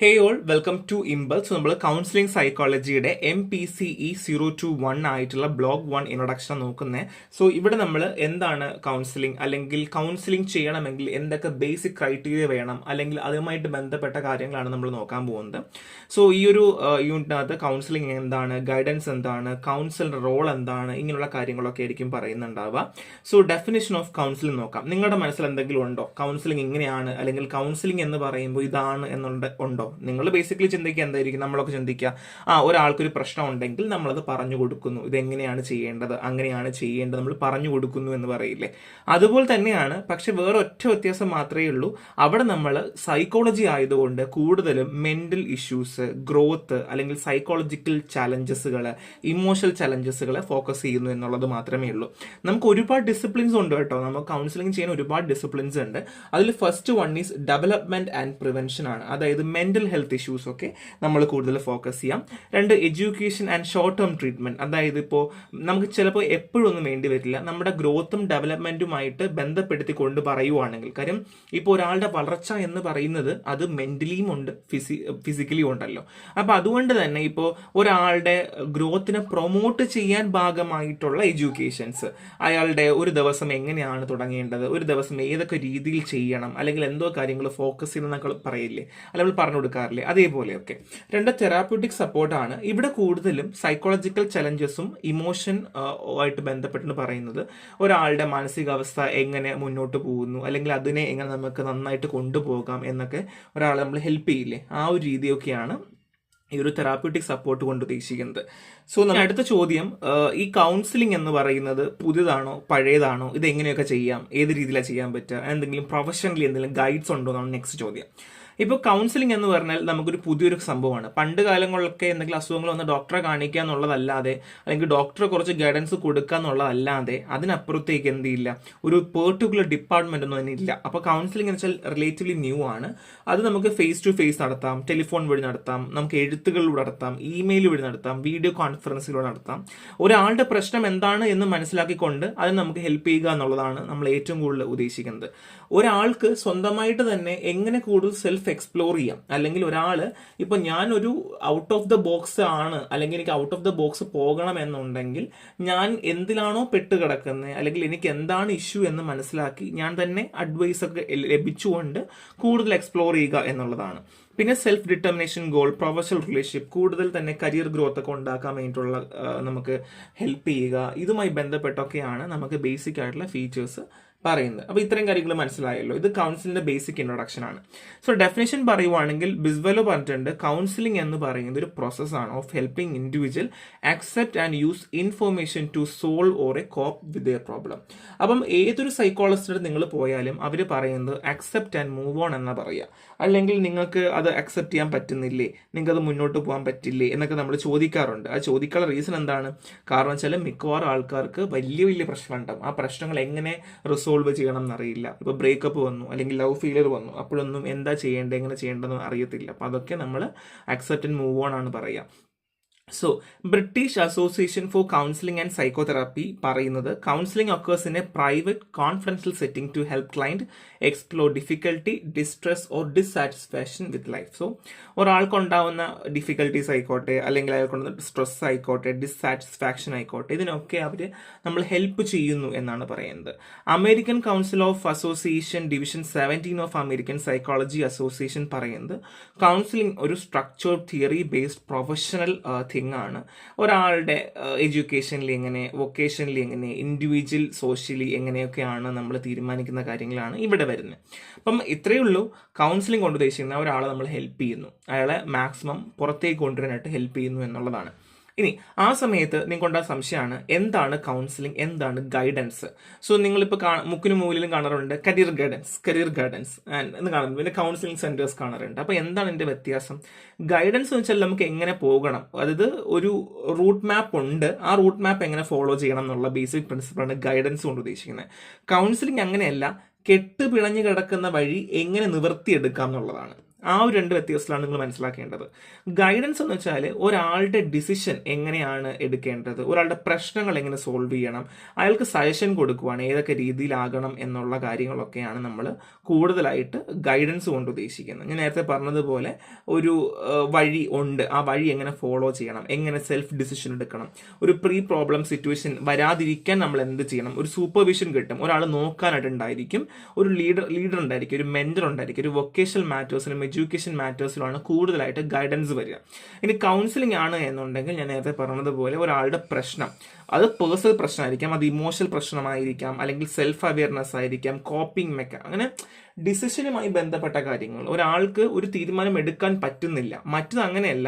Hey all welcome to Impulse. നമ്മൾ counselling സൈക്കോളജിയുടെ MPCE021 ആയിട്ടുള്ള ബ്ലോഗ് 1 ഇൻട്രൊഡക്ഷൻ നോക്കുന്നത്. സോ ഇവിടെ നമ്മൾ എന്താണ് കൗൺസിലിംഗ്, അല്ലെങ്കിൽ കൗൺസിലിംഗ് ചെയ്യണമെങ്കിൽ എന്തൊക്കെ ബേസിക് ക്രൈറ്റീരിയ വേണം, അല്ലെങ്കിൽ അതുമായിട്ട് ബന്ധപ്പെട്ട കാര്യങ്ങളാണ് നമ്മൾ നോക്കാൻ പോകുന്നത്. സോ ഈ ഒരു യൂണിറ്റിനകത്ത് കൗൺസിലിംഗ് എന്താണ്, ഗൈഡൻസ് എന്താണ്, കൗൺസിലർ റോൾ എന്താണ്, ഇങ്ങനെയുള്ള കാര്യങ്ങളൊക്കെ ആയിരിക്കും പറയുന്നുണ്ടാവുക. സോ ഡെഫിനിഷൻ ഓഫ് കൗൺസിലിംഗ് നോക്കാം. നിങ്ങളുടെ മനസ്സിൽ എന്തെങ്കിലും ഉണ്ടോ? കൗൺസിലിംഗ് ഇങ്ങനെയാണ്, അല്ലെങ്കിൽ കൗൺസിലിംഗ് എന്ന് പറയുമ്പോൾ ഇതാണ് ഉണ്ടോ? നിങ്ങൾ ബേസിക്കലി ചിന്തിക്കുക എന്തായിരിക്കും? നമ്മളൊക്കെ ചിന്തിക്കുക, ഒരാൾക്കൊരു പ്രശ്നം ഉണ്ടെങ്കിൽ നമ്മളത് പറഞ്ഞു കൊടുക്കുന്നു, ഇതെങ്ങനെയാണ് ചെയ്യേണ്ടത്, അങ്ങനെയാണ് ചെയ്യേണ്ടത്, നമ്മൾ പറഞ്ഞു കൊടുക്കുന്നു എന്ന് പറയില്ലേ? അതുപോലെ തന്നെയാണ്. പക്ഷെ വേറെ ഒറ്റ വ്യത്യാസം മാത്രമേ ഉള്ളൂ. അവിടെ നമ്മൾ സൈക്കോളജി ആയതുകൊണ്ട് കൂടുതലും മെന്റൽ ഇഷ്യൂസ്, ഗ്രോത്ത്, അല്ലെങ്കിൽ സൈക്കോളജിക്കൽ ചലഞ്ചസുകൾ, ഇമോഷണൽ ചലഞ്ചസുകൾ ഫോക്കസ് ചെയ്യുന്നു എന്നുള്ളത് മാത്രമേ ഉള്ളൂ. നമുക്ക് ഒരുപാട് ഡിസിപ്ലിൻസ് ഉണ്ട് കേട്ടോ. നമുക്ക് കൗൺസിലിംഗ് ചെയ്യാൻ ഒരുപാട് ഡിസിപ്ലിൻസ് ഉണ്ട്. അതിൽ first one is development and prevention ആണ്. അതായത് മെന്റൽ ഹെൽത്ത് ഇഷ്യൂസ് ഒക്കെ നമ്മൾ കൂടുതൽ ഫോക്കസ് ചെയ്യാം. രണ്ട്, education and short term treatment. അതായത് ഇപ്പോൾ നമുക്ക് ചിലപ്പോൾ എപ്പോഴും ഒന്നും വേണ്ടി വരില്ല, നമ്മുടെ ഗ്രോത്തും ഡെവലപ്മെന്റുമായിട്ട് ബന്ധപ്പെടുത്തി കൊണ്ട് പറയുവാണെങ്കിൽ. കാര്യം ഇപ്പോൾ ഒരാളുടെ വളർച്ച എന്ന് പറയുന്നത് അത് മെന്റലിയും ഉണ്ട്, ഫിസിക്കലിയും ഉണ്ടല്ലോ. അപ്പൊ അതുകൊണ്ട് തന്നെ ഇപ്പോൾ ഒരാളുടെ ഗ്രോത്തിനെ പ്രൊമോട്ട് ചെയ്യാൻ ഭാഗമായിട്ടുള്ള എഡ്യൂക്കേഷൻസ്, അയാളുടെ ഒരു ദിവസം എങ്ങനെയാണ് തുടങ്ങേണ്ടത്, ഒരു ദിവസം ഏതൊക്കെ രീതിയിൽ ചെയ്യണം, അല്ലെങ്കിൽ എന്തോ കാര്യങ്ങൾ ഫോക്കസ് ചെയ്യണമെന്നൊക്കെ പറയില്ലേ, അല്ലെങ്കിൽ പറഞ്ഞു കൊടുക്കാറില്ലേ, അതേപോലെയൊക്കെ. രണ്ട്, തെറാപ്യൂട്ടിക് സപ്പോർട്ടാണ്. ഇവിടെ കൂടുതലും സൈക്കോളജിക്കൽ ചലഞ്ചസും ഇമോഷൻ ആയിട്ട് ബന്ധപ്പെട്ട് പറയുന്നത് ഒരാളുടെ മാനസികാവസ്ഥ എങ്ങനെ മുന്നോട്ട് പോകുന്നു, അല്ലെങ്കിൽ അതിനെ എങ്ങനെ നമുക്ക് നന്നായിട്ട് കൊണ്ടുപോകാം എന്നൊക്കെ ഒരാളെ നമ്മൾ ഹെൽപ്പ് ചെയ്യില്ലേ, ആ ഒരു രീതിയൊക്കെയാണ് ഈ ഒരു തെറാപ്യൂട്ടിക് സപ്പോർട്ട് കൊണ്ട് ഉദ്ദേശിക്കുന്നത്. സോ അടുത്ത ചോദ്യം, ഈ കൗൺസിലിംഗ് എന്ന് പറയുന്നത് പുതിയതാണോ പഴയതാണോ, ഇത് എങ്ങനെയൊക്കെ ചെയ്യാം, ഏത് രീതിയിലാണ് ചെയ്യാൻ പറ്റുക, എന്തെങ്കിലും പ്രൊഫഷണലി എന്തെങ്കിലും ഗൈഡ്സ് ഉണ്ടോ എന്നാണ് നെക്സ്റ്റ് ചോദ്യം. ഇപ്പോൾ കൗൺസിലിംഗ് എന്ന് പറഞ്ഞാൽ നമുക്കൊരു പുതിയൊരു സംഭവമാണ്. പണ്ട് കാലങ്ങളിലൊക്കെ എന്തെങ്കിലും അസുഖങ്ങൾ വന്ന് ഡോക്ടറെ കാണിക്കുക എന്നുള്ളതല്ലാതെ, അല്ലെങ്കിൽ ഡോക്ടറെ കുറച്ച് ഗൈഡൻസ് കൊടുക്കുക എന്നുള്ളതല്ലാതെ അതിനപ്പുറത്തേക്ക് എന്തില്ല, ഒരു പെർട്ടിക്കുലർ ഡിപ്പാർട്ട്മെന്റ് ഒന്നും തന്നെ ഇല്ല. അപ്പോൾ കൗൺസിലിംഗ് എന്ന് വെച്ചാൽ റിലേറ്റീവ്ലി ന്യൂ ആണ്. അത് നമുക്ക് ഫേസ് ടു ഫേസ് നടത്താം, ടെലിഫോൺ വഴി നടത്താം, നമുക്ക് എഴുത്തുകളിലൂടെ നടത്താം, ഇമെയിൽ വഴി നടത്താം, വീഡിയോ കോൺഫറൻസിലൂടെ നടത്താം. ഒരാളുടെ പ്രശ്നം എന്താണ് എന്ന് മനസ്സിലാക്കിക്കൊണ്ട് അതിന് നമുക്ക് ഹെൽപ്പ് ചെയ്യുക എന്നുള്ളതാണ് നമ്മൾ ഏറ്റവും കൂടുതൽ ഉദ്ദേശിക്കുന്നത്. ഒരാൾക്ക് സ്വന്തമായിട്ട് തന്നെ എങ്ങനെ കൂടുതൽ സെൽഫ് എക്സ്പ്ലോർ ചെയ്യാം, അല്ലെങ്കിൽ ഒരാള് ഇപ്പൊ ഞാനൊരു ഔട്ട് ഓഫ് ദ ബോക്സ് ആണ്, അല്ലെങ്കിൽ എനിക്ക് ഔട്ട് ഓഫ് ദ ബോക്സ് പോകണം എന്നുണ്ടെങ്കിൽ ഞാൻ എന്തിലാണോ പെട്ട് കിടക്കുന്നത്, അല്ലെങ്കിൽ എനിക്ക് എന്താണ് ഇഷ്യൂ എന്ന് മനസ്സിലാക്കി ഞാൻ തന്നെ അഡ്വൈസ് ഒക്കെ ലഭിച്ചുകൊണ്ട് കൂടുതൽ എക്സ്പ്ലോർ ചെയ്യുക എന്നുള്ളതാണ്. പിന്നെ self determination goal, professional relationship, കൂടുതൽ തന്നെ കരിയർ ഗ്രോത്ത് ഒക്കെ ഉണ്ടാക്കാൻ വേണ്ടിയിട്ടുള്ള നമുക്ക് ഹെൽപ്പ് ചെയ്യുക, ഇതുമായി ബന്ധപ്പെട്ടൊക്കെയാണ് നമുക്ക് ബേസിക് ആയിട്ടുള്ള ഫീച്ചേഴ്സ് പറയുന്നത്. അപ്പോൾ ഇത്രയും കാര്യങ്ങൾ മനസ്സിലായല്ലോ. ഇത് കൗൺസിലിന്റെ ബേസിക് ഇൻട്രൊഡക്ഷൻ ആണ്. സോ ഡെഫിനേഷൻ പറയുവാണെങ്കിൽ ബിസ്വെല്ലോ പറഞ്ഞിട്ടുണ്ട്, കൗൺസിലിംഗ് എന്ന് പറയുന്നത് ഒരു പ്രോസസ്സാണ് of helping individual accept and use information to solve or a cope with their problem. അപ്പം ഏതൊരു സൈക്കോളജിസ്റ്റ് നിങ്ങൾ പോയാലും അവർ പറയുന്നത് അക്സെപ്റ്റ് ആൻഡ് മൂവ് ഓൺ എന്നാ പറയുക. അല്ലെങ്കിൽ നിങ്ങൾക്ക് അത് അക്സെപ്റ്റ് ചെയ്യാൻ പറ്റുന്നില്ലേ, നിങ്ങൾക്ക് അത് മുന്നോട്ട് പോകാൻ പറ്റില്ലേ എന്നൊക്കെ നമ്മൾ ചോദിക്കാറുണ്ട്. ആ ചോദിക്കാനുള്ള റീസൺ എന്താണ്? കാരണം വെച്ചാൽ മിക്കവാറും ആൾക്കാർക്ക് വലിയ വലിയ പ്രശ്നമുണ്ടാവും. ആ പ്രശ്നങ്ങൾ എങ്ങനെ സോൾവ് ചെയ്യണം എന്നറിയില്ല. ഇപ്പോൾ ബ്രേക്കപ്പ് വന്നു, അല്ലെങ്കിൽ ലവ് ഫെയിലിയർ വന്നു, അപ്പോഴൊന്നും എന്താ ചെയ്യേണ്ടത്, എങ്ങനെ ചെയ്യേണ്ടതെന്ന് അറിയത്തില്ല. അപ്പോൾ അതൊക്കെ നമ്മൾ അക്സെപ്റ്റ് ആൻഡ് മൂവ് ഓൺ ആണ് പറയുക. So British association for counselling and psychotherapy പറയുന്നത് counselling occurs in a private confidential setting to help client explore difficulty, distress or dissatisfaction with life. So ഒരാൾക്കുണ്ടാവുന്ന ഡിഫിക്കൽട്ടീസ് ആയിക്കോട്ടെ, അല്ലെങ്കിൽ അയാൾക്കുണ്ടാകുന്ന സ്ട്രെസ് ആയിക്കോട്ടെ, ഡിസ്സാറ്റിസ്ഫാക്ഷൻ ആയിക്കോട്ടെ, ഇതിനൊക്കെ അവർ നമ്മൾ ഹെൽപ്പ് ചെയ്യുന്നു എന്നാണ് പറയുന്നത്. American council of association division 17 of American psychology association പറയുന്നത് കൗൺസിലിംഗ് ഒരു സ്ട്രക്ചേർഡ് തിയറി ബേസ്ഡ് പ്രൊഫഷണൽ ആണ്. ഒരാളുടെ എഡ്യൂക്കേഷനിൽ എങ്ങനെ, വൊക്കേഷനിൽ എങ്ങനെ, ഇൻഡിവിജ്വൽ സോഷ്യലി എങ്ങനെയൊക്കെയാണ് നമ്മൾ തീരുമാനിക്കുന്ന കാര്യങ്ങളാണ് ഇവിടെ വരുന്നത്. അപ്പം ഇത്രയേ ഉള്ളൂ. കൗൺസിലിംഗ് കൊണ്ട് ഉദ്ദേശിക്കുന്ന ഒരാളെ നമ്മൾ ഹെൽപ്പ് ചെയ്യുന്നു, അയാളെ മാക്സിമം പുറത്തേക്ക് കൊണ്ടുവരാനായിട്ട് ഹെൽപ്പ് ചെയ്യുന്നു എന്നുള്ളതാണ്. ഇനി ആ സമയത്ത് നിങ്ങൾക്കുണ്ടാ സംശയമാണ്, എന്താണ് കൗൺസിലിംഗ്, എന്താണ് ഗൈഡൻസ്? സോ നിങ്ങളിപ്പോൾ മുക്കിനും മൂലിലും കാണാറുണ്ട് കരിയർ ഗൈഡൻസ് എന്ന് കാണുന്നു, പിന്നെ കൗൺസിലിംഗ് സെന്റേഴ്സ് കാണാറുണ്ട്. അപ്പോൾ എന്താണ് ഇതിന്റെ വ്യത്യാസം? ഗൈഡൻസ് എന്ന് വെച്ചാൽ നമുക്ക് എങ്ങനെ പോകണം, അതായത് ഒരു റൂട്ട് മാപ്പ് ഉണ്ട്, ആ റൂട്ട് മാപ്പ് എങ്ങനെ ഫോളോ ചെയ്യണം എന്നുള്ള ബേസിക് പ്രിൻസിപ്പിളാണ് ഗൈഡൻസ് കൊണ്ട് ഉദ്ദേശിക്കുന്നത്. കൗൺസിലിംഗ് അങ്ങനെയല്ല, കെട്ട് പിണഞ്ഞു കിടക്കുന്ന വഴി എങ്ങനെ നിവർത്തിയെടുക്കാം എന്നുള്ളതാണ്. ആ ഒരു രണ്ട് വ്യത്യാസത്തിലാണ് നിങ്ങൾ മനസ്സിലാക്കേണ്ടത്. ഗൈഡൻസ് എന്ന് വെച്ചാൽ ഒരാളുടെ ഡിസിഷൻ എങ്ങനെയാണ് എടുക്കേണ്ടത്, ഒരാളുടെ പ്രശ്നങ്ങൾ എങ്ങനെ സോൾവ് ചെയ്യണം, അയാൾക്ക് സജഷൻ കൊടുക്കുവാണ് ഏതൊക്കെ രീതിയിലാകണം എന്നുള്ള കാര്യങ്ങളൊക്കെയാണ് നമ്മൾ കൂടുതലായിട്ട് ഗൈഡൻസ് കൊണ്ട് ഉദ്ദേശിക്കുന്നത്. ഞാൻ നേരത്തെ പറഞ്ഞതുപോലെ ഒരു വഴി ഉണ്ട്, ആ വഴി എങ്ങനെ ഫോളോ ചെയ്യണം, എങ്ങനെ സെൽഫ് ഡിസിഷൻ എടുക്കണം, ഒരു പ്രീ പ്രോബ്ലം സിറ്റുവേഷൻ വരാതിരിക്കാൻ നമ്മൾ എന്ത് ചെയ്യണം, ഒരു സൂപ്പർവിഷൻ കിട്ടും, ഒരാൾ നോക്കാനായിട്ടുണ്ടായിരിക്കും, ഒരു ലീഡർ ഉണ്ടായിരിക്കും, ഒരു മെന്റർ ഉണ്ടായിരിക്കും. ഒരു വൊക്കേഷണൽ മാറ്റേഴ്സിലും എഡ്യൂക്കേഷൻ മാറ്റേഴ്സിലുമാണ് കൂടുതലായിട്ട് ഗൈഡൻസ് വരിക. ഇനി കൗൺസിലിംഗ് ആണ് എന്നുണ്ടെങ്കിൽ ഞാൻ നേരത്തെ പറഞ്ഞതുപോലെ ഒരാളുടെ പ്രശ്നം, അത് പേഴ്സണൽ പ്രശ്നമായിരിക്കാം, അത് ഇമോഷണൽ പ്രശ്നമായിരിക്കാം, അല്ലെങ്കിൽ സെൽഫ് അവെയർനെസ് ആയിരിക്കാം, കോപ്പിംഗ് അങ്ങനെ ഡിസിഷനുമായി ബന്ധപ്പെട്ട കാര്യങ്ങൾ. ഒരാൾക്ക് ഒരു തീരുമാനം എടുക്കാൻ പറ്റുന്നില്ല, മറ്റത് അങ്ങനെയല്ല,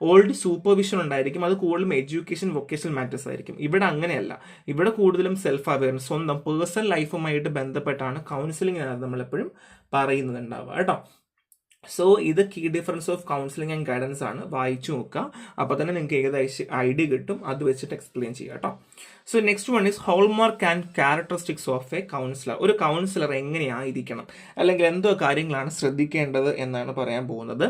ഓൾറെഡി സൂപ്പർവിഷൻ ഉണ്ടായിരിക്കും, അത് കൂടുതലും എഡ്യൂക്കേഷൻ വൊക്കേഷണൽ മാറ്റേഴ്സ് ആയിരിക്കും. ഇവിടെ അങ്ങനെയല്ല, ഇവിടെ കൂടുതലും സെൽഫ് അവെയർനെസ്, സ്വന്തം പേഴ്സണൽ ലൈഫുമായിട്ട് ബന്ധപ്പെട്ടാണ് കൗൺസിലിംഗിനകത്ത് നമ്മളെപ്പോഴും പറയുന്നുണ്ടാവുക കേട്ടോ. സോ ഇത് key difference of counselling and guidance ആണ്, വായിച്ചു നോക്കുക, അപ്പോൾ തന്നെ നിങ്ങൾക്ക് ഏകദേശം ഐഡിയ കിട്ടും, അത് വെച്ചിട്ട് എക്സ്പ്ലെയിൻ ചെയ്യാം കേട്ടോ. So next one is hallmark and characteristics of A counsellor. ഒരു കൗൺസിലർ എങ്ങനെയായിരിക്കണം, അല്ലെങ്കിൽ എന്തോ കാര്യങ്ങളാണ് ശ്രദ്ധിക്കേണ്ടത് എന്നാണ് പറയാൻ പോകുന്നത്.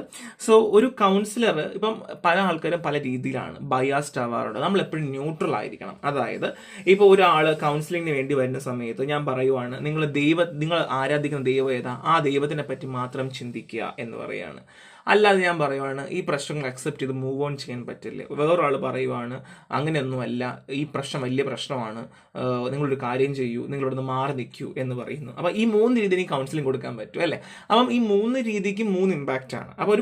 സോ ഒരു കൗൺസിലർ ഇപ്പം പല ആൾക്കാരും പല രീതിയിലാണ് ബയാസ്ഡ് ആവാറുണ്ട്. നമ്മൾ എപ്പോഴും ന്യൂട്രൽ ആയിരിക്കണം. അതായത് ഇപ്പോൾ ഒരാൾ കൗൺസിലിങ്ങിന് വേണ്ടി വരുന്ന സമയത്ത് ഞാൻ പറയുവാണ്, നിങ്ങൾ ആരാധിക്കുന്ന ദൈവം ഏതാ, ആ ദൈവത്തിനെ പറ്റി മാത്രം ചിന്തിക്കുക എന്ന് പറയാണ്. അല്ലാതെ ഞാൻ പറയുവാണ് ഈ പ്രശ്നങ്ങൾ അക്സെപ്റ്റ് ചെയ്ത് മൂവ് ഓൺ ചെയ്യാൻ പറ്റില്ല. വേറൊരാൾ പറയുവാണ് അങ്ങനെയൊന്നുമല്ല, ഈ പ്രശ്നം വലിയ പ്രശ്നമാണ്, നിങ്ങളൊരു കാര്യം ചെയ്യൂ, നിങ്ങളിവിടുന്ന് മാറി നിൽക്കൂ എന്ന് പറയുന്നു. അപ്പം ഈ 3 രീതിയിൽ കൗൺസിലിംഗ് കൊടുക്കാൻ പറ്റും അല്ലേ. അപ്പം ഈ 3 രീതിക്ക് 3 ഇമ്പാക്റ്റ് ആണ്. അപ്പോൾ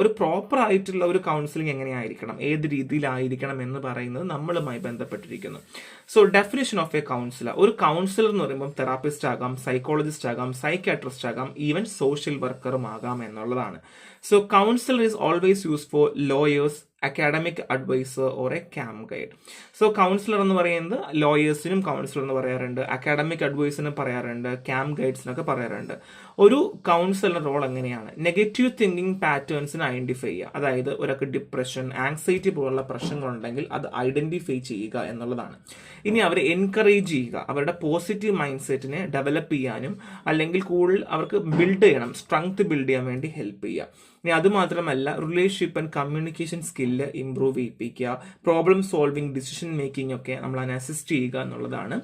ഒരു പ്രോപ്പർ ആയിട്ടുള്ള ഒരു കൗൺസിലിംഗ് എങ്ങനെയായിരിക്കണം, ഏത് രീതിയിലായിരിക്കണം എന്ന് പറയുന്നത് നമ്മളുമായി ബന്ധപ്പെട്ടിരിക്കുന്നു. So definition of A counsellor. ഒരു കൗൺസിലർ എന്ന് പറയുമ്പോൾ തെറാപ്പിസ്റ്റ് ആകാം, സൈക്കോളജിസ്റ്റ് ആകാം, സൈക്കാട്രിസ്റ്റ് ആകാം, ഈവൻ സോഷ്യൽ വർക്കറും ആകാം എന്നുള്ളതാണ്. So counselor is always used for lawyers, academic advisor or a camp guide. So councillor എന്ന് പറയുന്നത് ലോയേഴ്സിനും കൗൺസിലർ എന്ന് പറയാറുണ്ട്, അക്കാഡമിക് അഡ്വൈസിനും പറയാറുണ്ട്, ക്യാമ്പ് ഗൈഡ്സിനൊക്കെ പറയാറുണ്ട്. ഒരു കൗൺസിലർ റോൾ എങ്ങനെയാണ്, നെഗറ്റീവ് തിങ്കിങ് പാറ്റേൺസിനെ ഐഡന്റിഫൈ ചെയ്യുക. അതായത് ഒരാൾക്ക് ഡിപ്രഷൻ, ആങ്സൈറ്റി പോലുള്ള പ്രശ്നങ്ങളുണ്ടെങ്കിൽ അത് ഐഡന്റിഫൈ ചെയ്യുക എന്നുള്ളതാണ്. ഇനി അവരെ എൻകറേജ് ചെയ്യുക, അവരുടെ പോസിറ്റീവ് മൈൻഡ് സെറ്റിനെ ഡെവലപ്പ് ചെയ്യാനും അല്ലെങ്കിൽ കൂടുതൽ അവർക്ക് ബിൽഡ് ചെയ്യണം, സ്ട്രെങ്ത് ബിൽഡ് ചെയ്യാൻ വേണ്ടി ഹെൽപ്പ് ചെയ്യുക. ഇനി അതുമാത്രമല്ല relationship and communication skill improve ചെയ്യിപ്പിക്കുക, പ്രോബ്ലം സോൾവിങ്, ഡിസിഷൻ മേക്കിംഗ് ഒക്കെ നമ്മൾ അതിനെ അസിസ്റ്റ് ചെയ്യുക എന്നുള്ളതാണ്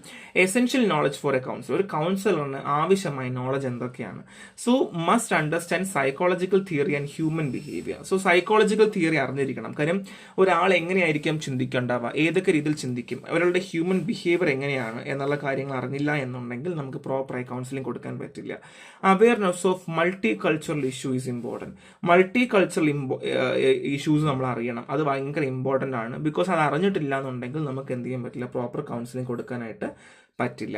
essential knowledge for a counsellor. ഒരു കൗൺസിലറിന് ആവശ്യമായ നോളജ് എന്തൊക്കെയാണ്? So must understand psychological theory and human behaviour. So psychological theory അറിഞ്ഞിരിക്കണം. കാര്യം ഒരാൾ എങ്ങനെയായിരിക്കും ചിന്തിക്കേണ്ടാവുക, ഏതൊക്കെ രീതിയിൽ ചിന്തിക്കും, അവരുടെ ഹ്യൂമൻ ബിഹേവിയർ എങ്ങനെയാണ് എന്നുള്ള കാര്യങ്ങൾ അറിഞ്ഞില്ല എന്നുണ്ടെങ്കിൽ നമുക്ക് പ്രോപ്പറായി കൗൺസിലിംഗ് കൊടുക്കാൻ പറ്റില്ല. Awareness of multi cultural issue is important. Multi cultural issues നമ്മൾ അറിയണം, അത് ഭയങ്കര ഇമ്പോർട്ടൻ്റ് ആണ്. ബിക്കോസ് അത് അറിഞ്ഞിട്ടില്ല എന്നുണ്ടെങ്കിൽ നമുക്ക് എന്ത് ചെയ്യാൻ പറ്റില്ല, പ്രോപ്പർ കൗൺസിലിംഗ് കൊടുക്കാനായിട്ട് പറ്റില്ല.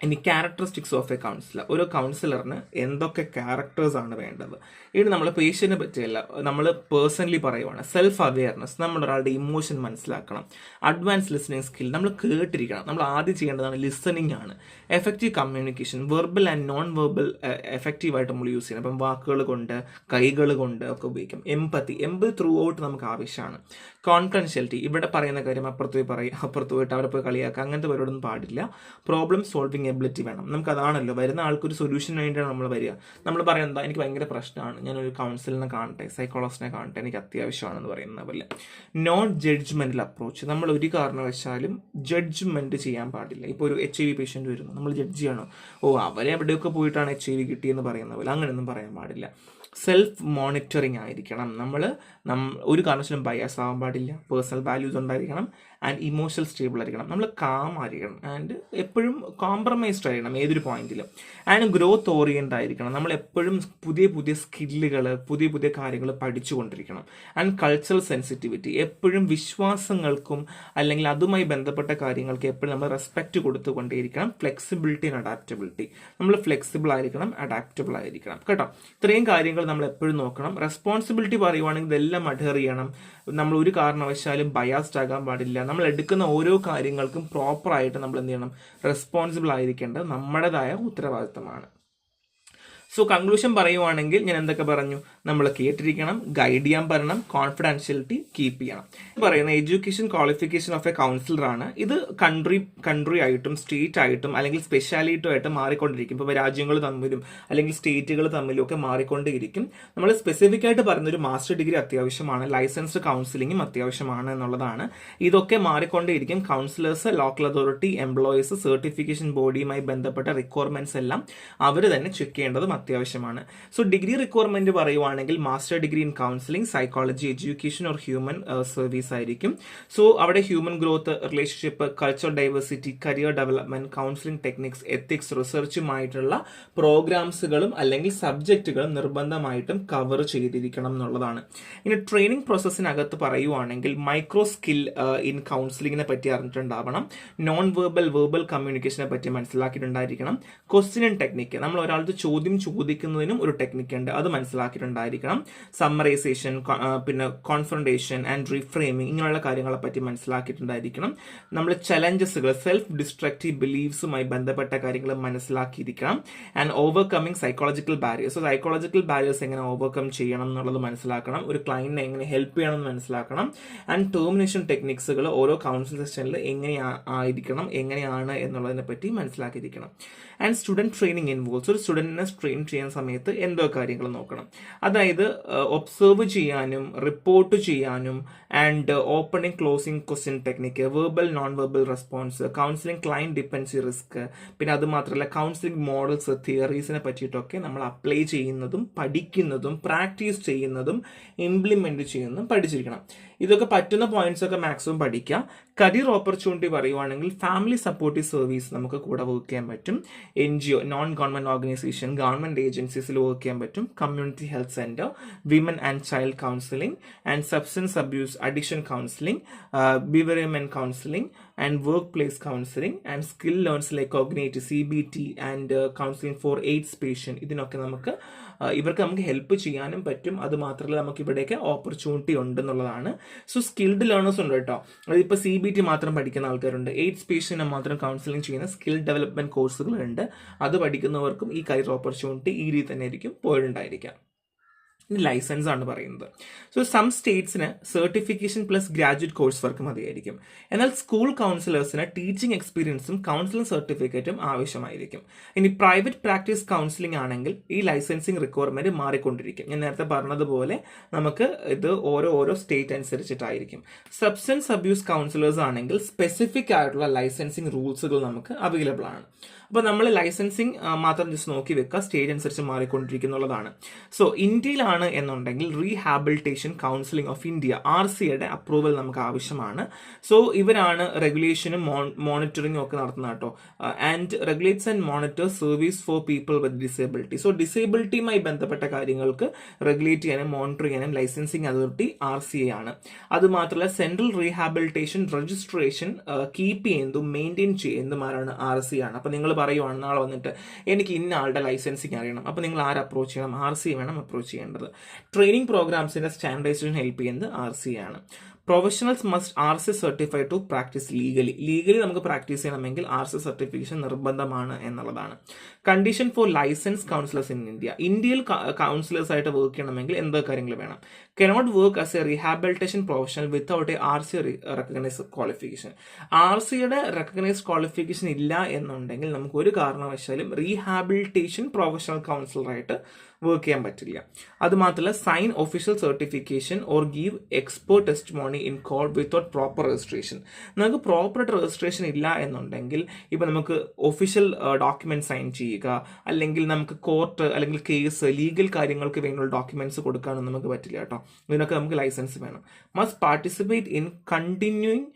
ഇനി ക്യാരക്ടറിസ്റ്റിക്സ് ഓഫ് എ കൗൺസിലർ. ഒരു കൗൺസിലറിന് എന്തൊക്കെ ക്യാരക്ടേഴ്സ് ആണ് വേണ്ടത്? ഇനി നമ്മൾ പേഷ്യന്റിനെ പറ്റിയല്ല, നമ്മൾ പേഴ്സണലി പറയുവാണ്. സെൽഫ് അവെയർനെസ്, നമ്മൾ ഒരാളുടെ ഇമോഷൻ മനസ്സിലാക്കണം. അഡ്വാൻസ് ലിസണിങ് സ്കിൽ, നമ്മൾ കേട്ടിരിക്കണം. നമ്മൾ ആദ്യം ചെയ്യേണ്ടതാണ് ലിസണിങ് ആണ്. Effective communication, verbal and non verbal എഫക്റ്റീവായിട്ട് നമ്മൾ യൂസ് ചെയ്യണം. ഇപ്പം വാക്കുകൾ കൊണ്ട്, കൈകൾ കൊണ്ട് ഒക്കെ ഉപയോഗിക്കും. എമ്പത്തി ത്രൂ ഔട്ട് നമുക്ക് ആവശ്യമാണ്. കോൺഫിഡൻഷ്യാലിറ്റി, ഇവിടെ പറയുന്ന കാര്യം അപ്പുറത്ത് പോയി പറയും, അപ്പുറത്ത് പോയിട്ട് അവരെ പോയി കളിയാക്കുക, അങ്ങനത്തെ പരിപാടിയൊന്നും പാടില്ല. പ്രോബ്ലം സോൾവിങ് എബിലിറ്റി വേണം. നമുക്ക് അതാണല്ലോ, വരുന്ന ആൾക്കൊരു സൊല്യൂഷന് വേണ്ടിയാണ് നമ്മൾ വരിക. നമ്മൾ പറയുന്നത് എനിക്ക് ഭയങ്കര പ്രശ്നമാണ്, ഞാനൊരു കൗൺസിലിനെ കാണട്ടെ, സൈക്കോളജിസ്റ്റിനെ കാണട്ടെ, എനിക്ക് അത്യാവശ്യമാണെന്ന് പറയുന്ന പോലെ. നോൺ ജഡ്ജ്മെന്റൽ അപ്രോച്ച്, നമ്മൾ ഒരു കാരണവശാലും ജഡ്ജ്മെന്റ് ചെയ്യാൻ പാടില്ല. ഇപ്പോൾ ഒരു HIV പേഷ്യന്റ് വരുന്നു, നമ്മൾ ജഡ്ജ് ചെയ്യണോ, അവരെ എവിടെയൊക്കെ പോയിട്ടാണ് HIV കിട്ടിയെന്ന് പറയുന്ന പോലെ, അങ്ങനെയൊന്നും പറയാൻ പാടില്ല. സെൽഫ് മോണിറ്ററിങ് ആയിരിക്കണം. നമ്മൾ ഒരു കാരണവശാലും ബയാസ് ആവാൻ പാടില്ല. പേഴ്സണൽ വാല്യൂസ് ഉണ്ടായിരിക്കണം ആൻഡ് ഇമോഷണൽ സ്റ്റേബിൾ ആയിരിക്കണം. നമ്മൾ കാം ആയിരിക്കണം ആൻഡ് എപ്പോഴും കോംപ്രമൈസ്ഡ് ആയിരിക്കണം ഏതൊരു പോയിന്റിലും. ആൻഡ് ഗ്രോത്ത് ഓറിയൻറ്റഡ് ആയിരിക്കണം. നമ്മൾ എപ്പോഴും പുതിയ പുതിയ സ്കില്ലുകൾ, പുതിയ പുതിയ കാര്യങ്ങൾ പഠിച്ചുകൊണ്ടിരിക്കണം. ആൻഡ് കൾച്ചറൽ സെൻസിറ്റിവിറ്റി, എപ്പോഴും വിശ്വാസങ്ങൾക്കും അല്ലെങ്കിൽ അതുമായി ബന്ധപ്പെട്ട കാര്യങ്ങൾക്ക് എപ്പോഴും നമ്മൾ റെസ്പെക്റ്റ് കൊടുത്തുകൊണ്ടേയിരിക്കണം. ഫ്ലെക്സിബിലിറ്റി ആൻഡ് അഡാപ്റ്റബിലിറ്റി, നമ്മൾ ഫ്ലെക്സിബിൾ ആയിരിക്കണം, അഡാപ്റ്റബിൾ ആയിരിക്കണം കേട്ടോ. ഇത്രയും കാര്യങ്ങൾ നമ്മൾ എപ്പോഴും നോക്കണം. റെസ്പോൺസിബിലിറ്റി പറയുവാണെങ്കിൽ ഇതെല്ലാം അഡ്ഹർ ചെയ്യണം. നമ്മൾ ഒരു കാരണവശാലും ബയാസ്ഡ് ആകാൻ പാടില്ല. നമ്മൾ എടുക്കുന്ന ഓരോ കാര്യങ്ങൾക്കും പ്രോപ്പറായിട്ട് നമ്മൾ എന്ത് ചെയ്യണം, റെസ്പോൺസിബിൾ ആയിരിക്കേണ്ടത് നമ്മുടേതായ ഉത്തരവാദിത്തമാണ്. സോ കൺക്ലൂഷൻ പറയുവാണെങ്കിൽ ഞാൻ എന്തൊക്കെ പറഞ്ഞു, നമ്മൾ കേട്ടിരിക്കണം, ഗൈഡ് ചെയ്യാൻ പറയണം, കോൺഫിഡൻഷ്യലിറ്റി കീപ്പ് ചെയ്യണം. പറയുന്ന education qualification of A councillor ആണ്. ഇത് കൺട്രി ആയിട്ടും സ്റ്റേറ്റ് ആയിട്ടും അല്ലെങ്കിൽ സ്പെഷ്യാലിറ്റി ആയിട്ട് മാറിക്കൊണ്ടിരിക്കും. ഇപ്പോൾ രാജ്യങ്ങൾ തമ്മിലും അല്ലെങ്കിൽ സ്റ്റേറ്റുകൾ തമ്മിലും ഒക്കെ മാറിക്കൊണ്ടേയിരിക്കും. നമ്മൾ സ്പെസിഫിക് ആയിട്ട് പറയുന്ന ഒരു മാസ്റ്റർ ഡിഗ്രി അത്യാവശ്യമാണ്, ലൈസൻസ്ഡ് കൗൺസിലിംഗും അത്യാവശ്യമാണ് എന്നുള്ളതാണ്. ഇതൊക്കെ മാറിക്കൊണ്ടേയിരിക്കും. Counsellors, local authority, employees, certification ബോഡിയുമായി ബന്ധപ്പെട്ട റിക്വയർമെന്റ്സ് എല്ലാം അവർ തന്നെ ചെക്ക് ചെയ്യേണ്ടതും അത്യാവശ്യമാണ്. സോ ഡിഗ്രി റിക്വയർമെന്റ് പറയുവാണെങ്കിൽ master degree in counselling, psychology, education or human service ആയിരിക്കും. സോ അവിടെ human growth, relationship, culture diversity, career development, counselling techniques, ethics, റിസർച്ചുമായിട്ടുള്ള പ്രോഗ്രാംസുകളും അല്ലെങ്കിൽ സബ്ജക്റ്റുകളും നിർബന്ധമായിട്ടും കവർ ചെയ്തിരിക്കണം എന്നുള്ളതാണ്. ഇനി ട്രെയിനിങ് പ്രോസസ്സിനകത്ത് പറയുവാണെങ്കിൽ മൈക്രോ സ്കിൽ ഇൻ കൗൺസിലിങ്ങിനെ പറ്റി അറിഞ്ഞിട്ടുണ്ടാവണം, നോൺ വെർബൽ, വെർബൽ കമ്മ്യൂണിക്കേഷനെ പറ്റി മനസ്സിലാക്കിയിട്ടുണ്ടായിരിക്കണം, ക്വസ്റ്റ്യൻ ടെക്നിക്ക്, നമ്മൾ ഒരാൾക്ക് ചോദ്യം ചോദിക്കുന്നതിനും ഒരു ടെക്നിക്ക് ഉണ്ട്, അത് മനസ്സിലാക്കിയിട്ടുണ്ടായിരിക്കണം, സമ്മറൈസേഷൻ, പിന്നെ കോൺഫ്രണ്ടേഷൻ ആൻഡ് റീഫ്രെയിമിംഗ്, ഇങ്ങനെയുള്ള കാര്യങ്ങളെ പറ്റി മനസ്സിലാക്കിയിട്ടുണ്ടായിരിക്കണം. നമ്മൾ ചലഞ്ചസുകൾ, സെൽഫ് ഡിസ്ട്രക്റ്റീവ് ബിലീഫ്സുമായി ബന്ധപ്പെട്ട കാര്യങ്ങൾ മനസ്സിലാക്കിയിരിക്കണം. And overcoming psychological barriers, psychological barriers എങ്ങനെ ഓവർകം ചെയ്യണം എന്നുള്ളത് മനസ്സിലാക്കണം, ഒരു ക്ലയന്റിനെ എങ്ങനെ ഹെൽപ്പ് ചെയ്യണം എന്ന് മനസ്സിലാക്കണം. ആൻഡ് ടെർമിനേഷൻ ടെക്നിക്സുകൾ ഓരോ കൗൺസിൽ സെഷനിൽ എങ്ങനെയായിരിക്കണം, എങ്ങനെയാണ് എന്നുള്ളതിനെ പറ്റി മനസ്സിലാക്കിയിരിക്കണം. ആൻഡ് സ്റ്റുഡന്റ് ട്രെയിനിങ് ഇൻവോൾവ്സ്, ഒരു സ്റ്റുഡന്റിനെ ട്രെയിൻ ചെയ്യുന്ന സമയത്ത് എന്തോ കാര്യങ്ങൾ നോക്കണം, അതായത് ഒബ്സർവ് ചെയ്യാനും റിപ്പോർട്ട് ചെയ്യാനും and opening closing question technique, verbal non verbal response, counselling client dependency risk, പിന്നെ അത് മാത്രമല്ല കൗൺസിലിംഗ് മോഡൽസ്, തിയറീസിനെ പറ്റിയിട്ടൊക്കെ നമ്മൾ അപ്ലൈ ചെയ്യുന്നതും പഠിക്കുന്നതും പ്രാക്ടീസ് ചെയ്യുന്നതും ഇംപ്ലിമെന്റ് ചെയ്യുന്നതും പഠിച്ചിരിക്കണം. ഇതൊക്കെ പറ്റുന്ന പോയിന്റ്സ് ഒക്കെ മാക്സിമം പഠിക്കുക. കരിയർ ഓപ്പർച്യൂണിറ്റി പറയുവാണെങ്കിൽ ഫാമിലി സപ്പോർട്ടീവ് സർവീസ് നമുക്ക് കൂടെ വർക്ക് ചെയ്യാൻ പറ്റും, NGO, non government organisation, government ഏജൻസീസിൽ വർക്ക് ചെയ്യാൻ പറ്റും, community health centre, women and child counselling and substance abuse addiction counselling, bereavement counselling and workplace counselling and skill learns like cognitive, CBT and counselling for AIDS patient, ഇതിനൊക്കെ ഇവർക്ക് നമുക്ക് help ചെയ്യാനും പറ്റും. അത് മാത്രമല്ല നമുക്ക് ഇവിടെയൊക്കെ ഓപ്പർച്യൂണിറ്റി ഉണ്ടെന്നുള്ളതാണ്. സോ സ്കിൽഡ് ലേണേഴ്സ് ഉണ്ട് കേട്ടോ, അതിപ്പോൾ CBT മാത്രം പഠിക്കുന്ന ആൾക്കാരുണ്ട്, എയ്ഡ്സ് പേഷ്യന്റിനെ മാത്രം കൗൺസിലിംഗ് ചെയ്യുന്ന സ്കിൽ ഡെവലപ്മെന്റ് കോഴ്സുകളുണ്ട്. അത് പഠിക്കുന്നവർക്കും ഈ കരിയർ ഓപ്പർച്യൂണിറ്റി ഈ രീതി തന്നെ ആയിരിക്കും പോയിട്ടുണ്ടായിരിക്കാം. ലൈസൻസ് ആണ് പറയുന്നത്. സോ സം സ്റ്റേറ്റ്സിന് certification plus graduate course work മതിയായിരിക്കും. എന്നാൽ സ്കൂൾ കൗൺസിലേഴ്സിന് ടീച്ചിങ് എക്സ്പീരിയൻസും കൗൺസിലിംഗ് സർട്ടിഫിക്കറ്റും ആവശ്യമായിരിക്കും. ഇനി പ്രൈവറ്റ് പ്രാക്ടീസ് കൗൺസിലിംഗ് ആണെങ്കിൽ ഈ ലൈസൻസിങ് റിക്വയർമെന്റ് മാറിക്കൊണ്ടിരിക്കും. ഞാൻ നേരത്തെ പറഞ്ഞതുപോലെ നമുക്ക് ഇത് ഓരോ സ്റ്റേറ്റ് അനുസരിച്ചിട്ടായിരിക്കും. സബ്സ്റ്റൻസ് അബ്യൂസ് കൗൺസിലേഴ്സ് ആണെങ്കിൽ സ്പെസിഫിക് ആയിട്ടുള്ള ലൈസൻസിങ് റൂൾസുകൾ നമുക്ക് അവൈലബിൾ ആണ്. അപ്പോൾ നമ്മൾ ലൈസൻസിങ് മാത്രം ജസ്റ്റ് നോക്കി വെക്കുക, സ്റ്റേറ്റ് അനുസരിച്ച് മാറിക്കൊണ്ടിരിക്കുന്നുള്ളതാണ്. സോ ഇന്ത്യയിലാണ് എന്നുണ്ടെങ്കിൽ റീഹാബിലിറ്റേഷൻ കൗൺസിലിംഗ് ഓഫ് ഇന്ത്യ, RCയുടെ അപ്രൂവൽ നമുക്ക് ആവശ്യമാണ്. സോ ഇവരാണ് റെഗുലേഷനും മോണിറ്ററിംഗും ഒക്കെ നടത്തുന്നത് കേട്ടോ. And regulates and monitor service for people with disability. So ഡിസേബിലിറ്റിയുമായി ബന്ധപ്പെട്ട കാര്യങ്ങൾക്ക് റെഗുലേറ്റ് ചെയ്യാനും മോണിറ്റർ ചെയ്യാനും ലൈസൻസിങ് അതോറിറ്റി RCA ആണ്. അത് മാത്രമല്ല സെൻട്രൽ റീഹാബിലിറ്റേഷൻ രജിസ്ട്രേഷൻ കീപ്പ് ചെയ്യുന്നതും മെയിൻറ്റെയിൻ ചെയ്യുന്നതുമാരാണ് RCA ആണ്. അപ്പോൾ നിങ്ങൾ പറയുവാണ് നാളെ വന്നിട്ട് എനിക്ക് ഇന്ന ആളുടെ ലൈസൻസിങ് അറിയണം, അപ്പോൾ നിങ്ങൾ ആരെ അപ്രോച്ച് ചെയ്യണം? RCA വേണം അപ്രോച്ച് ചെയ്യേണ്ടത്. ട്രെയിനിങ് പ്രോഗ്രാംസിന്റെ സ്റ്റാൻഡർഡൈസേഷൻ ഹെൽപ്പ് ചെയ്യുന്നത് RCA ആണ്. Professionals must RCA certified to practise legally നമുക്ക് പ്രാക്ടീസ് ചെയ്യണമെങ്കിൽ RCA സർട്ടിഫിക്കേഷൻ നിർബന്ധമാണ് എന്നുള്ളതാണ്. Condition for licence counsellors in ഇന്ത്യയിൽ കൗൺസിലേഴ്സ് ആയിട്ട് വർക്ക് ചെയ്യണമെങ്കിൽ എന്തൊക്കെ കാര്യങ്ങൾ വേണം? Cannot work as a rehabilitation professional without a RCA recognised qualification. RCയുടെ റെക്കഗ്നൈസ്ഡ് ക്വാളിഫിക്കേഷൻ ഇല്ല എന്നുണ്ടെങ്കിൽ നമുക്ക് ഒരു കാരണവശാലും റീഹാബിലിറ്റേഷൻ പ്രൊഫഷണൽ കൗൺസിലറായിട്ട് വർക്ക് ചെയ്യാൻ പറ്റില്ല. അത് മാത്രമല്ല sign official certification or give expert testimony in court without proper registration. നമുക്ക് പ്രോപ്പറായിട്ട് രജിസ്ട്രേഷൻ ഇല്ല എന്നുണ്ടെങ്കിൽ ഇപ്പം നമുക്ക് ഒഫീഷ്യൽ ഡോക്യുമെന്റ് സൈൻ ചെയ്യുക, അല്ലെങ്കിൽ നമുക്ക് കോർട്ട് അല്ലെങ്കിൽ കേസ് ലീഗൽ കാര്യങ്ങൾക്ക് വേണ്ടിയുള്ള ഡോക്യുമെന്റ്സ് കൊടുക്കാനൊന്നും നമുക്ക് പറ്റില്ല കേട്ടോ. ഇതിനൊക്കെ നമുക്ക് ലൈസൻസ് വേണം. Must participate in continuing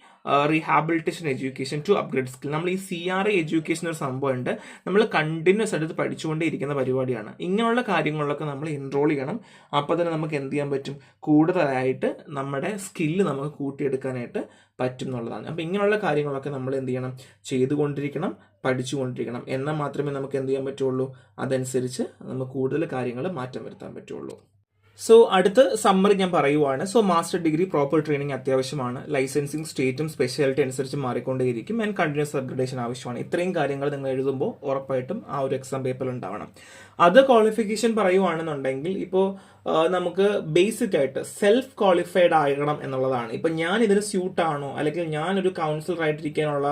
rehabilitation education to upgrade skill. നമ്മൾ ഈ CRA എഡ്യൂക്കേഷൻ ഒരു സംഭവമുണ്ട്, നമ്മൾ കണ്ടിന്യൂസ് ആയിട്ട് പഠിച്ചുകൊണ്ടേ ഇരിക്കുന്ന പരിപാടിയാണ്. ഇങ്ങനെയുള്ള കാര്യങ്ങളിലൊക്കെ നമ്മൾ എൻറോൾ ചെയ്യണം. അപ്പോൾ തന്നെ നമുക്ക് എന്ത് ചെയ്യാൻ പറ്റും? കൂടുതലായിട്ട് നമ്മുടെ സ്കില്ല് നമുക്ക് കൂട്ടിയെടുക്കാനായിട്ട് പറ്റും എന്നുള്ളതാണ്. അപ്പോൾ ഇങ്ങനെയുള്ള കാര്യങ്ങളൊക്കെ നമ്മൾ എന്ത് ചെയ്യണം? ചെയ്തുകൊണ്ടിരിക്കണം, പഠിച്ചുകൊണ്ടിരിക്കണം. എന്നാൽ മാത്രമേ നമുക്ക് എന്ത് ചെയ്യാൻ പറ്റുള്ളൂ? അതനുസരിച്ച് നമുക്ക് കൂടുതൽ കാര്യങ്ങൾ മാറ്റം വരുത്താൻ പറ്റുള്ളൂ. സോ അടുത്ത സമ്മറി ഞാൻ പറയുവാണ്. So master degree proper training അത്യാവശ്യമാണ്. ലൈസൻസിങ് സ്റ്റേറ്റും സ്പെഷ്യാലിറ്റി അനുസരിച്ച് മാറിക്കൊണ്ടേയിരിക്കും. ആൻഡ് കണ്ടിന്യൂസ് അപ്ഗ്രഡേഷൻ ആവശ്യമാണ്. ഇത്രയും കാര്യങ്ങൾ നിങ്ങൾ എഴുതുമ്പോൾ ഉറപ്പായിട്ടും ആ ഒരു എക്സാം പേപ്പറിൽ ഉണ്ടാവണം. അത് ക്വാളിഫിക്കേഷൻ പറയുവാണെന്നുണ്ടെങ്കിൽ ഇപ്പോൾ നമുക്ക് ബേസിക് ആയിട്ട് സെൽഫ് ക്വാളിഫൈഡ് ആകണം എന്നുള്ളതാണ്. ഇപ്പം ഞാൻ ഇതിന് സ്യൂട്ടാണോ അല്ലെങ്കിൽ ഞാനൊരു കൗൺസിലറായിട്ടിരിക്കാനുള്ള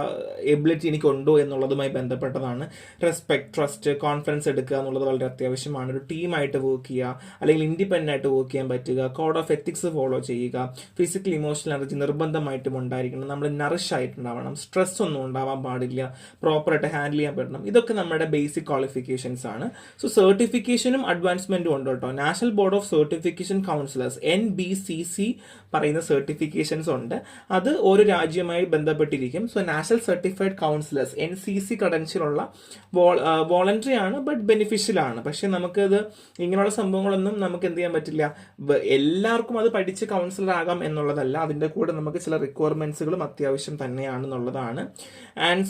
എബിലിറ്റി എനിക്കുണ്ടോ എന്നുള്ളതുമായി ബന്ധപ്പെട്ടതാണ്. റെസ്പെക്ട്, ട്രസ്റ്റ്, കോൺഫിഡൻസ് എടുക്കുക എന്നുള്ളത് വളരെ അത്യാവശ്യമാണ്. ഒരു ടീമായിട്ട് വർക്ക് ചെയ്യുക അല്ലെങ്കിൽ ഇൻഡിപെൻഡൻ്റ് ആയിട്ട് വർക്ക് ചെയ്യാൻ പറ്റുക, കോഡ് ഓഫ് എത്തിക്സ് ഫോളോ ചെയ്യുക, ഫിസിക്കൽ ഇമോഷണൽ എനർജി നിർബന്ധമായിട്ടും ഉണ്ടായിരിക്കണം, നമ്മൾ നറിഷ് ആയിട്ടുണ്ടാവണം, സ്ട്രെസ് ഒന്നും ഉണ്ടാവാൻ പാടില്ല, പ്രോപ്പറായിട്ട് ഹാൻഡിൽ ചെയ്യാൻ പറ്റണം. ഇതൊക്കെ നമ്മുടെ ബേസിക് ക്വാളിഫിക്കേഷൻസ് ആണ്. സോ സർട്ടിഫിക്കേഷനും അഡ്വാൻസ്മെന്റും ഉണ്ട് കേട്ടോ. National board of certification counsellors NBCC പറയുന്ന സർട്ടിഫിക്കേഷൻസ് ഉണ്ട്. അത് ഓരോ രാജ്യവുമായി ബന്ധപ്പെട്ടിരിക്കും. So national certified counsellors NCC credential ഉള്ള വോളണ്ടറി ആണ്, ബട്ട് ബെനിഫിഷ്യൽ ആണ്. പക്ഷെ നമുക്കത് ഇങ്ങനെയുള്ള സംഭവങ്ങളൊന്നും നമുക്ക് എന്ത് ചെയ്യാൻ പറ്റില്ല, എല്ലാവർക്കും അത് പഠിച്ച് കൗൺസിലർ ആകാം എന്നുള്ളതല്ല. അതിൻ്റെ കൂടെ നമുക്ക് ചില റിക്വയർമെന്റ്സുകളും അത്യാവശ്യം തന്നെയാണെന്നുള്ളതാണ്. ആൻഡ്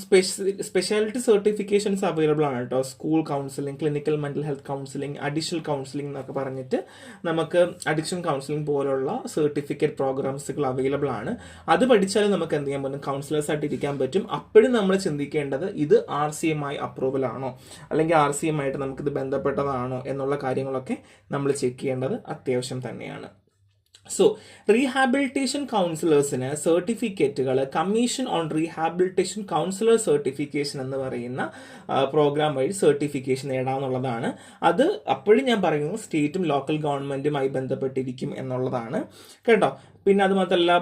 സ്പെഷ്യാലിറ്റി സർട്ടിഫിക്കേഷൻസ് അവൈലബിൾ ആണ് കേട്ടോ. School counselling, clinical mental health counselling, additional counselling എന്നൊക്കെ പറഞ്ഞിട്ട് നമുക്ക് അഡിക്ഷൻ കൗൺസിലിംഗ് പോലുള്ള സർട്ടിഫിക്കറ്റ് പ്രോഗ്രാംസുകൾ അവൈലബിൾ ആണ്. അത് പഠിച്ചാൽ നമുക്ക് എന്ത് ചെയ്യാൻ പറ്റും, കൗൺസിലേഴ്സ് ആയിട്ട് ഇരിക്കാൻ പറ്റും. അപ്പോഴും നമ്മൾ ചിന്തിക്കേണ്ടത് ഇത് RCM അപ്രൂവൽ ആണോ അല്ലെങ്കിൽ RCM ആയിട്ട് നമുക്കിത് ബന്ധപ്പെട്ടതാണോ എന്നുള്ള കാര്യങ്ങളൊക്കെ നമ്മൾ ചെക്ക് ചെയ്യേണ്ടത് അത്യാവശ്യം തന്നെയാണ്. സോ റീഹാബിലിറ്റേഷൻ കൗൺസിലേഴ്സിന് സർട്ടിഫിക്കറ്റുകൾ commission on rehabilitation councillor certification എന്ന് പറയുന്ന പ്രോഗ്രാം വഴി സർട്ടിഫിക്കേഷൻ നേടാമെന്നുള്ളതാണ്. അത് അപ്പോഴും ഞാൻ പറയുന്നു സ്റ്റേറ്റും ലോക്കൽ ഗവൺമെന്റുമായി ബന്ധപ്പെട്ടിരിക്കും എന്നുള്ളതാണ് കേട്ടോ. പിന്നെ അത് മാത്രമല്ല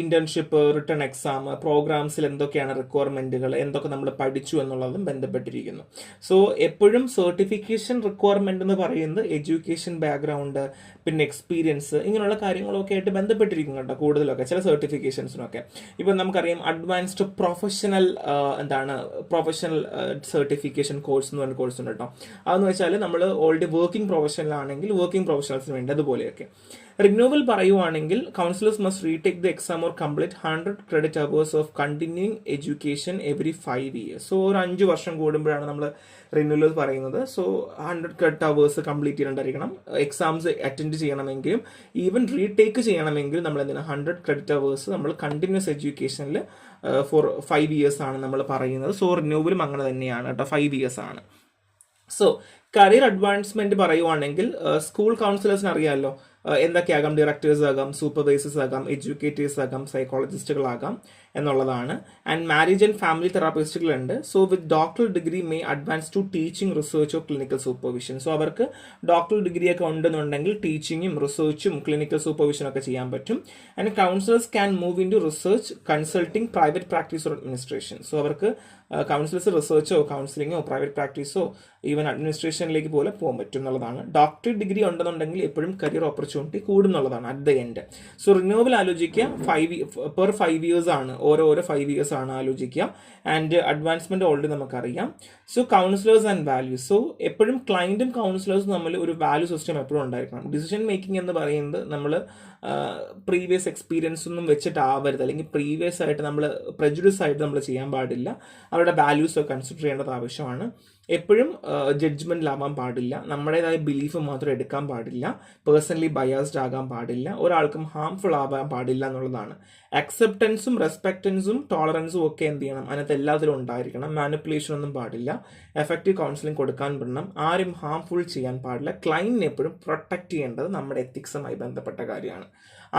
ഇന്റേൺഷിപ്പ്, റിട്ടേൺ എക്സാം, പ്രോഗ്രാംസിൽ എന്തൊക്കെയാണ് റിക്വയർമെന്റുകൾ, എന്തൊക്കെ നമ്മൾ പഠിച്ചു എന്നുള്ളതും ബന്ധപ്പെട്ടിരിക്കുന്നു. സോ എപ്പോഴും സർട്ടിഫിക്കേഷൻ റിക്വയർമെന്റ് എന്ന് പറയുന്നത് എഡ്യൂക്കേഷൻ ബാക്ക്ഗ്രൗണ്ട്, പിന്നെ എക്സ്പീരിയൻസ്, ഇങ്ങനെയുള്ള കാര്യങ്ങളൊക്കെ ആയിട്ട് ബന്ധപ്പെട്ടിരിക്കും കേട്ടോ. കൂടുതലൊക്കെ ചില സർട്ടിഫിക്കേഷൻസിനൊക്കെ ഇപ്പം നമുക്കറിയാം advanced professional professional certification course എന്ന് പറഞ്ഞ കോഴ്സ് ഉണ്ട് കേട്ടോ. അതെന്ന് വെച്ചാൽ നമ്മൾ ഓൾറെഡി വർക്കിംഗ് പ്രൊഫഷണലാണെങ്കിൽ വർക്കിംഗ് പ്രൊഫഷണൽസിന് വേണ്ടി അതുപോലെയൊക്കെ. റിന്യൂവൽ പറയുവാണെങ്കിൽ counsellors must retake the exam or complete 100 credit hours of continuing education every 5 years. So ഒരു 5 വർഷം കൂടുമ്പോഴാണ് നമ്മൾ റിന്യൂവൽ പറയുന്നത്. സോ 100 ക്രെഡിറ്റ് അവേഴ്സ് കംപ്ലീറ്റ് ചെയ്യേണ്ടിരിക്കണം. എക്സാംസ് അറ്റൻഡ് ചെയ്യണമെങ്കിലും ഈവൻ റീടേക്ക് ചെയ്യണമെങ്കിൽ നമ്മൾ എന്തിനാണ് 100 ക്രെഡിറ്റ് അവേഴ്സ് നമ്മൾ കണ്ടിന്യൂസ് എഡ്യൂക്കേഷനിൽ ഫോർ 5 years ആണ് നമ്മൾ പറയുന്നത്. സോ റിന്യൂവലും അങ്ങനെ തന്നെയാണ് കേട്ടോ, 5 years ആണ്. സോ കരിയർ അഡ്വാൻസ്മെന്റ് പറയുവാണെങ്കിൽ സ്കൂൾ കൗൺസിലേഴ്സിന് അറിയാമല്ലോ എന്തൊക്കെയാകാം, ഡയറക്ടേഴ്സ് ആകാം, സൂപ്പർവൈസേഴ്സ് ആകാം, എഡ്യൂക്കേറ്റേഴ്സ് ആകാം, സൈക്കോളജിസ്റ്റുകളാകാം എന്നുള്ളതാണ്. ആൻഡ് മാരേജ് ആൻഡ് ഫാമിലി തെറാപ്പിസ്റ്റുകളുണ്ട്. So with doctoral degree may advance to teaching, research or clinical supervision. So അവർക്ക് ഡോക്ടറൽ ഡിഗ്രി ഒക്കെ ഉണ്ടെന്നുണ്ടെങ്കിൽ ടീച്ചിങ്ങും റിസർച്ചും ക്ലിനിക്കൽ സൂപ്പർവിഷനും ഒക്കെ ചെയ്യാൻ പറ്റും. And counsellors can move into research, consulting, private practice or administration. So അവർക്ക് കൗൺസിലേഴ്സ് റിസർച്ചോ കൗൺസിലിങ്ങോ പ്രൈവറ്റ് പ്രാക്ടീസോ ഈവൻ അഡ്മിനിസ്ട്രേഷനിലേക്ക് പോലെ പോകാൻ പറ്റും എന്നുള്ളതാണ്. ഡോക്ടറേറ്റ് ഡിഗ്രി ഉണ്ടെന്നുണ്ടെങ്കിൽ എപ്പോഴും കരിയർ ഓപ്പർച്യൂണിറ്റി കൂടുന്നുള്ളതാണ് at the end. So renewal ആലോചിക്കുക, 5 years ആണ്, ഓരോ 5 years ആണ് ആലോചിക്കുക. ആൻഡ് അഡ്വാൻസ്മെന്റ് ഓൾറെഡി നമുക്കറിയാം. So counsellors and values. So എപ്പോഴും ക്ലയന്റും കൗൺസിലേഴ്സും തമ്മിൽ ഒരു വാല്യൂ സിസ്റ്റം എപ്പോഴും ഉണ്ടായിരിക്കണം. ഡിസിഷൻ മേക്കിംഗ് എന്ന് പറയുന്നത് നമ്മൾ പ്രീവിയസ് എക്സ്പീരിയൻസ് ഒന്നും വെച്ചിട്ടാവരുത്, അല്ലെങ്കിൽ പ്രീവിയസ് ആയിട്ട് നമ്മൾ പ്രെജുഡിസ് ആയിട്ട് നമ്മൾ ചെയ്യാൻ പാടില്ല. അവരുടെ വാല്യൂസ് ഒക്കെ കൺസിഡർ ചെയ്യേണ്ടത് ആവശ്യമാണ്. എപ്പോഴും ജഡ്ജ്മെന്റിലാവാൻ പാടില്ല, നമ്മുടേതായ ബിലീഫ് മാത്രം എടുക്കാൻ പാടില്ല, പേഴ്സണലി ബയാസ്ഡ് ആകാൻ പാടില്ല, ഒരാൾക്കും ഹാംഫുൾ ആവാൻ പാടില്ല എന്നുള്ളതാണ്. അക്സെപ്റ്റൻസും റെസ്പെക്റ്റൻസും ടോളറൻസും ഒക്കെ എന്ത് ചെയ്യണം, അതിനകത്ത് എല്ലാത്തിലും ഉണ്ടായിരിക്കണം. മാനിപ്പുലേഷൻ ഒന്നും പാടില്ല, എഫക്റ്റീവ് കൗൺസിലിംഗ് കൊടുക്കാൻ പറ്റണം, ആരും ഹാംഫുൾ ചെയ്യാൻ പാടില്ല. ക്ലയന്റിനെ എപ്പോഴും പ്രൊട്ടക്ട് ചെയ്യേണ്ടത് നമ്മുടെ എത്തിക്സുമായി ബന്ധപ്പെട്ട കാര്യമാണ്.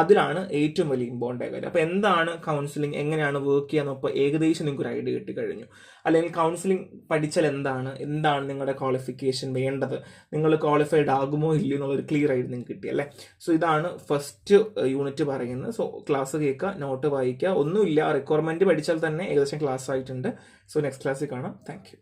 അതിലാണ് ഏറ്റവും വലിയ ഇമ്പോർട്ടൻ്റ് കാര്യം. അപ്പോൾ എന്താണ് കൗൺസിലിംഗ്, എങ്ങനെയാണ് വർക്ക് ചെയ്യാന്നപ്പോൾ ഏകദേശം നിങ്ങൾക്ക് ഒരു ഐഡിയ കിട്ടിക്കഴിഞ്ഞു. അല്ലെങ്കിൽ കൗൺസിലിംഗ് പഠിച്ചാൽ എന്താണ് നിങ്ങളുടെ ക്വാളിഫിക്കേഷൻ വേണ്ടത്, നിങ്ങൾ ക്വാളിഫൈഡ് ആകുമോ ഇല്ലയോ എന്നുള്ളൊരു ക്ലിയർ ആയിട്ട് നിങ്ങൾക്ക് കിട്ടി അല്ലേ. സോ ഇതാണ് ഫസ്റ്റ് യൂണിറ്റ് പറയുന്നത്. സോ ക്ലാസ് കേൾക്കുക, നോട്ട് വായിക്കുക, ഒന്നുമില്ല, റിക്വയർമെന്റ് പഠിച്ചാൽ തന്നെ ഏകദേശം ക്ലാസ് ആയിട്ടുണ്ട്. സോ നെക്സ്റ്റ് ക്ലാസ്സിൽ കാണാം. Thank you.